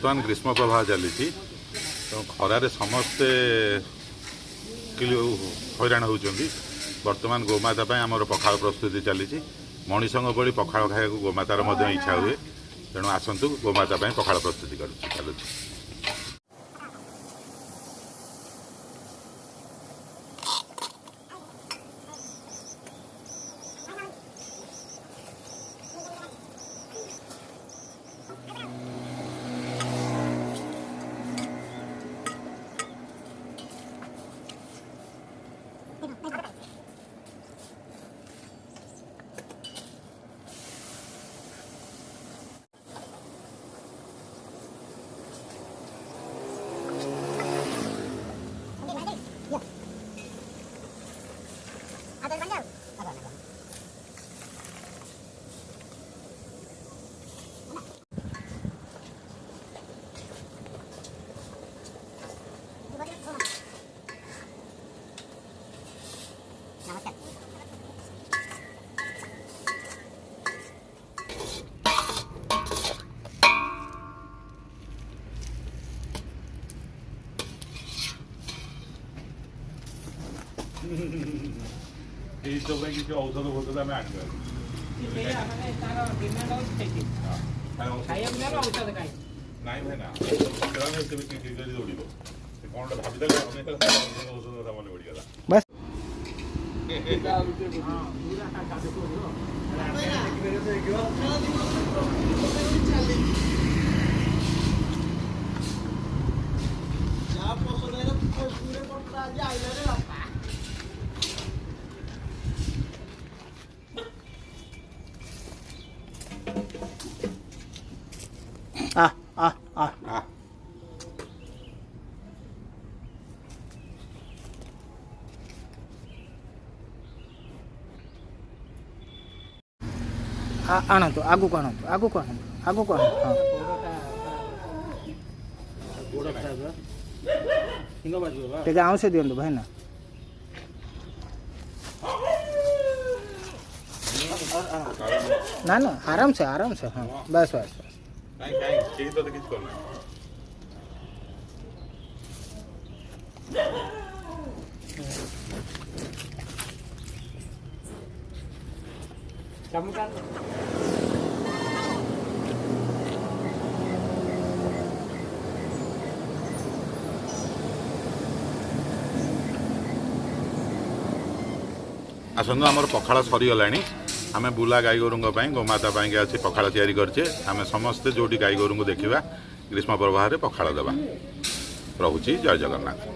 बर्तमान ग्रीष्म प्रवाह चली तो खरारे समस्ते हैरान होती बर्तमान गोमाता आमर पखाड़ प्रस्तुति चली मनीषों भली पखाड़ खाया गोमातार इच्छा हुए तेणु आसतु गोमाता पखाड़ प्रस्तुति चलुची। किसी औषध फौषध आम आने नाई भाई ना दौड़ कौन भाई औषध कथा मन पड़गला बस आणतु आगु को आणतु आगु को आणतु आगु को हाँ टे आउँ से दिंतु भाई ना ना आराम से हाँ बस बस बस आसतु आमर पखाड़ सरीगला आम बुला गाई गोरु गोमाता आज पखाड़ तैयारी करछे आम समस्ते जोटी गाई गोरु देखा ग्रीष्म प्रवाह पखाड़ देवा। रहुची जय जगन्नाथ।